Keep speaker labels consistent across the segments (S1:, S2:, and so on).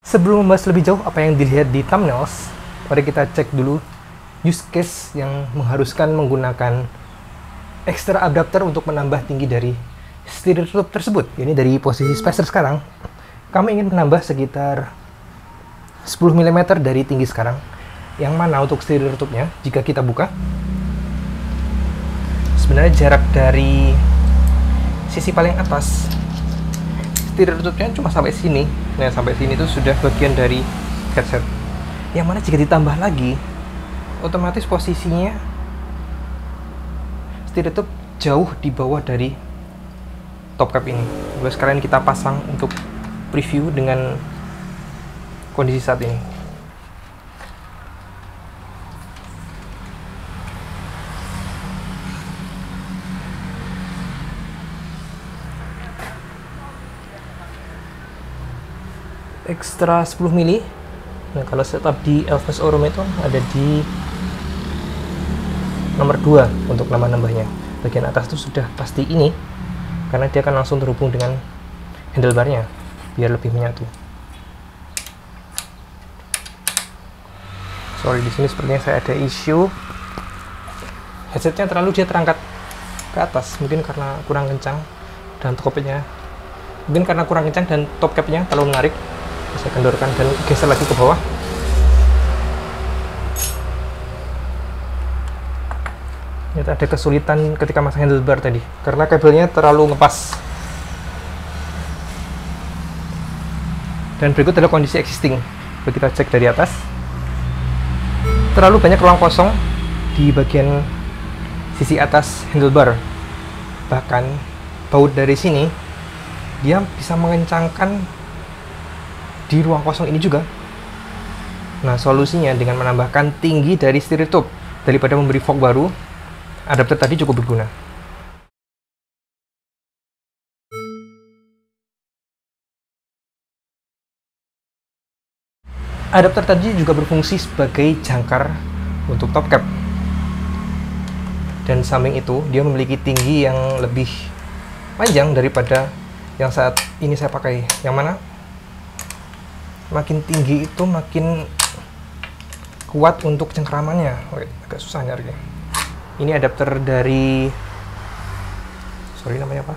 S1: Sebelum membahas lebih jauh apa yang dilihat di thumbnails, mari kita cek dulu use case yang mengharuskan menggunakan extra adapter untuk menambah tinggi dari setir tutup tersebut. Ini dari posisi spacer sekarang, kami ingin menambah sekitar 10 mm dari tinggi sekarang. Yang mana untuk setir tutupnya, jika kita buka, sebenarnya jarak dari sisi paling atas setir tutupnya cuma sampai sini. Nah, sampai sini itu sudah bagian dari headset. Yang mana jika ditambah lagi, otomatis posisinya setir tutup jauh di bawah dari top cap ini. Lalu sekarang kita pasang untuk preview dengan kondisi saat ini. Ekstra 10 mili. Nah, kalau setup di Elvas Showroom itu ada di nomor 2 untuk nambah-nambahnya. Bagian atas itu sudah pasti ini, karena dia akan langsung terhubung dengan handlebarnya biar lebih menyatu. Sorry, di sini sepertinya saya ada isu. Headsetnya dia terangkat ke atas, mungkin karena kurang kencang dan top capnya. Mungkin karena kurang kencang dan top capnya terlalu menarik. Saya kendorkan dan geser lagi ke bawah. Ternyata ada kesulitan ketika masang handlebar tadi, karena kabelnya terlalu ngepas. Dan berikut adalah kondisi existing. Coba kita cek dari atas. Terlalu banyak ruang kosong di bagian sisi atas handlebar. Bahkan baut dari sini dia bisa mengencangkan di ruang kosong ini juga. Nah, solusinya dengan menambahkan tinggi dari setir tutup. Daripada memberi fork baru, adapter tadi cukup berguna. Adapter tadi juga berfungsi sebagai jangkar untuk top cap. Dan samping itu, dia memiliki tinggi yang lebih panjang daripada yang saat ini saya pakai. Yang mana makin tinggi itu makin kuat untuk cengkeramannya. Agak susah nyarinya. Ini adapter dari, namanya apa?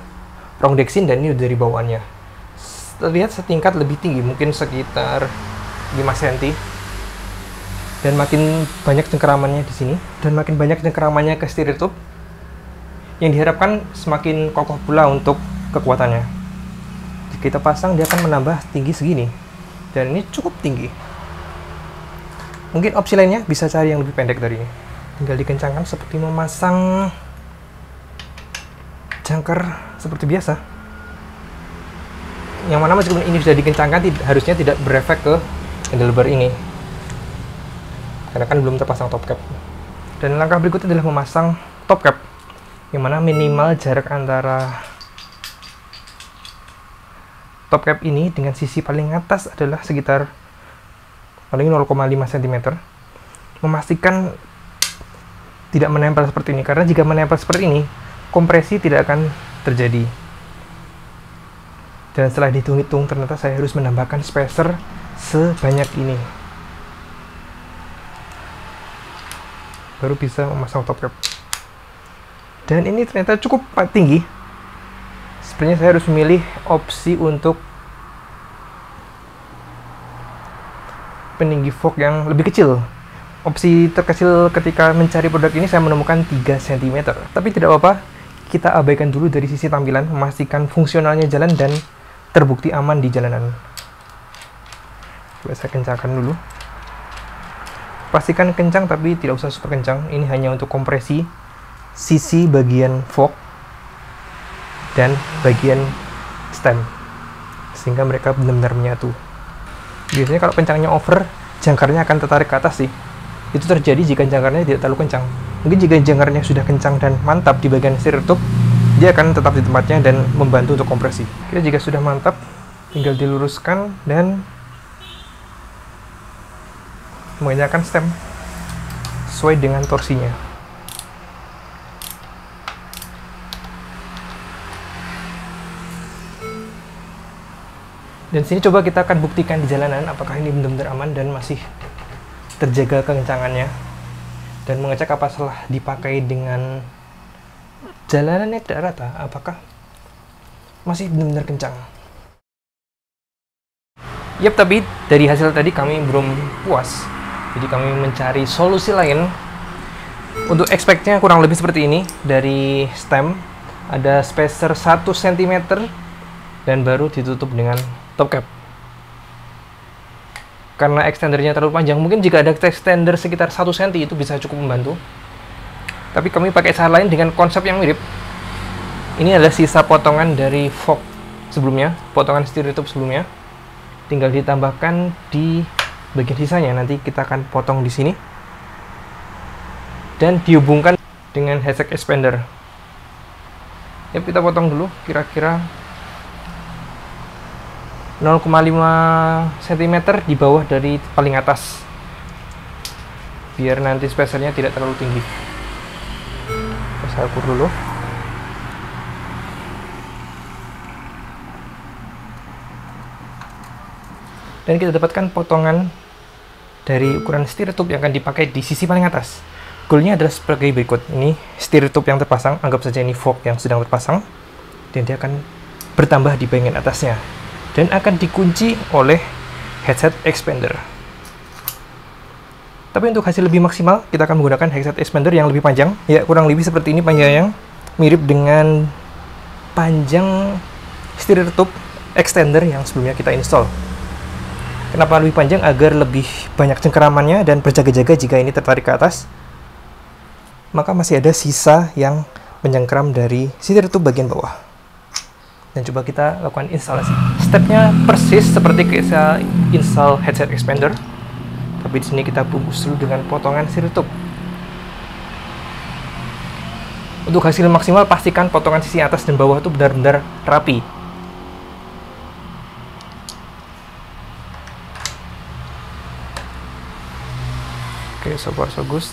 S1: Rongdexin, dan ini dari bawaannya. Terlihat setingkat lebih tinggi, mungkin sekitar 5 cm. Dan makin banyak cengkeramannya di sini, dan makin banyak cengkeramannya ke setir tutup, yang diharapkan semakin kokoh pula untuk kekuatannya. Jika kita pasang, dia akan menambah tinggi segini. Dan ini cukup tinggi. Mungkin opsi lainnya bisa cari yang lebih pendek dari ini. Tinggal dikencangkan seperti memasang jangkar seperti biasa. Yang mana meskipun ini sudah dikencangkan, harusnya tidak berefek ke handlebar ini, karena kan belum terpasang top cap. Dan langkah berikutnya adalah memasang top cap, yang mana minimal jarak antara top cap ini dengan sisi paling atas adalah sekitar paling 0,5 cm. Memastikan tidak menempel seperti ini, karena jika menempel seperti ini, kompresi tidak akan terjadi. Dan setelah dihitung-hitung, ternyata saya harus menambahkan spacer sebanyak ini baru bisa memasang top cap. Dan ini ternyata cukup tinggi. Sebenarnya saya harus memilih opsi untuk peninggi fork yang lebih kecil. Opsi terkecil ketika mencari produk ini saya menemukan 3 cm. Tapi tidak apa-apa, kita abaikan dulu dari sisi tampilan, memastikan fungsionalnya jalan dan terbukti aman di jalanan. Coba saya kencangkan dulu. Pastikan kencang tapi tidak usah super kencang. Ini hanya untuk kompresi sisi bagian fork dan bagian stem, sehingga mereka benar-benar menyatu. Biasanya kalau kencangnya over, jangkarnya akan tertarik ke atas sih. Itu terjadi jika jangkarnya tidak terlalu kencang. Mungkin jika jangkarnya sudah kencang dan mantap di bagian setir tutup, dia akan tetap di tempatnya dan membantu untuk kompresi. Oke, jika sudah mantap, tinggal diluruskan dan mengenakan stem sesuai dengan torsinya. Dan sini coba kita akan buktikan di jalanan apakah ini benar-benar aman dan masih terjaga kekencangannya, dan mengecek apa setelah dipakai dengan jalanannya tidak rata apakah masih benar-benar kencang. Yap, tapi dari hasil tadi kami belum puas, jadi kami mencari solusi lain. Untuk expect-nya kurang lebih seperti ini. Dari stem ada spacer 1 cm dan baru ditutup dengan top cap. Karena extendernya terlalu panjang, mungkin jika ada extender sekitar 1 cm itu bisa cukup membantu. Tapi kami pakai cara lain dengan konsep yang mirip. Ini adalah sisa potongan dari fork sebelumnya, potongan steer tube sebelumnya. Tinggal ditambahkan di bagian sisanya. Nanti kita akan potong di sini dan dihubungkan dengan headset expander. Yap, kita potong dulu kira-kira 0,5 cm di bawah dari paling atas, biar nanti spacernya tidak terlalu tinggi. Saya ukur dulu. Dan kita dapatkan potongan dari ukuran steer tube yang akan dipakai di sisi paling atas. Goalnya adalah sebagai berikut. Ini steer tube yang terpasang, anggap saja ini fork yang sedang terpasang, dan dia akan bertambah di bagian atasnya dan akan dikunci oleh headset expander. Tapi untuk hasil lebih maksimal, kita akan menggunakan headset expander yang lebih panjang, ya kurang lebih seperti ini panjangnya, mirip dengan panjang steer tube extender yang sebelumnya kita install. Kenapa lebih panjang? Agar lebih banyak cengkeramannya dan berjaga-jaga jika ini tertarik ke atas, maka masih ada sisa yang menyengkeram dari steer tube bagian bawah. Dan coba kita lakukan instalasi. Stepnya persis seperti kita install headset expander, tapi di sini kita bungkus dulu dengan potongan steer tube. Untuk hasil maksimal, pastikan potongan sisi atas dan bawah itu benar-benar rapi. Oke, so far so good.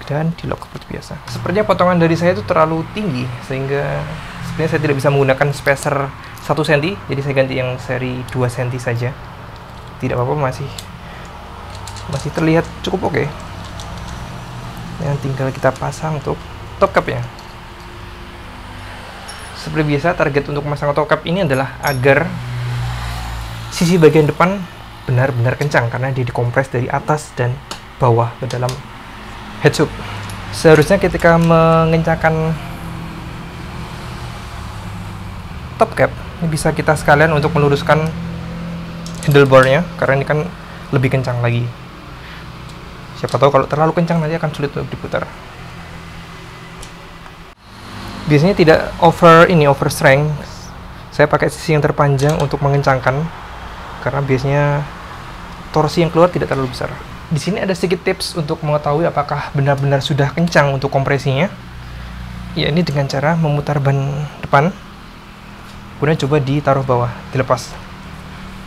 S1: Dan di lock seperti biasa. Sepertinya potongan dari saya itu terlalu tinggi, sehingga sebenarnya saya tidak bisa menggunakan spacer 1 cm, jadi saya ganti yang seri 2 cm saja. Tidak apa-apa, masih terlihat cukup oke. Dan tinggal kita pasang untuk top cap ya. Seperti biasa, target untuk memasang top cap ini adalah agar sisi bagian depan benar-benar kencang, karena dia dikompres dari atas dan bawah ke dalam head tube. Seharusnya ketika mengencangkan top cap, ini bisa kita sekalian untuk meluruskan handlebarnya, karena ini kan lebih kencang lagi. Siapa tahu kalau terlalu kencang nanti akan sulit untuk diputar. Biasanya tidak over strength. Saya pakai sisi yang terpanjang untuk mengencangkan, karena biasanya torsi yang keluar tidak terlalu besar. Di sini ada sedikit tips untuk mengetahui apakah benar-benar sudah kencang untuk kompresinya. Ya, ini dengan cara memutar ban depan, kemudian coba ditaruh bawah, dilepas.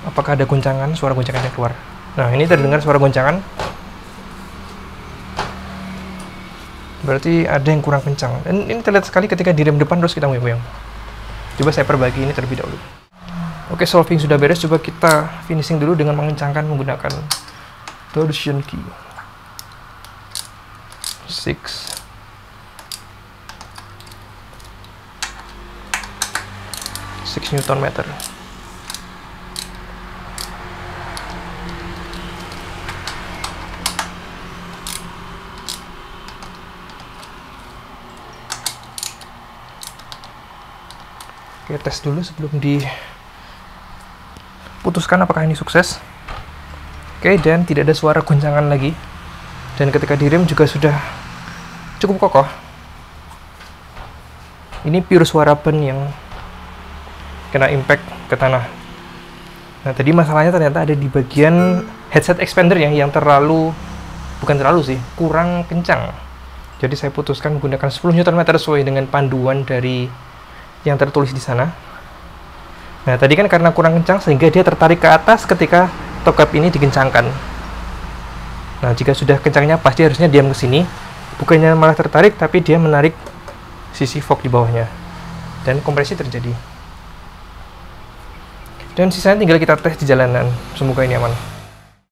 S1: Apakah ada goncangan, suara goncangan yang keluar. Nah, ini terdengar suara goncangan, berarti ada yang kurang kencang. Dan ini terlihat sekali ketika direm depan terus kita goyang-goyang. Coba saya perbagi ini terlebih dahulu. Oke, solving sudah beres. Coba kita finishing dulu dengan mengencangkan menggunakan torsion key 6 Newton meter. Oke, tes dulu sebelum diputuskan apakah ini sukses. Oke, dan tidak ada suara goncangan lagi. Dan ketika direm juga sudah cukup kokoh. Ini pure suara ban yang kena impact ke tanah. Nah, tadi masalahnya ternyata ada di bagian headset expander yang kurang kencang. Jadi saya putuskan menggunakan 10 Nm sesuai dengan panduan dari yang tertulis di sana. Nah, tadi kan karena kurang kencang sehingga dia tertarik ke atas ketika top cap ini dikencangkan. Nah, jika sudah kencangnya pasti harusnya diam ke sini, bukannya malah tertarik, tapi dia menarik sisi fork di bawahnya dan kompresi terjadi. Dan sisanya tinggal kita tes di jalanan. Semoga ini aman.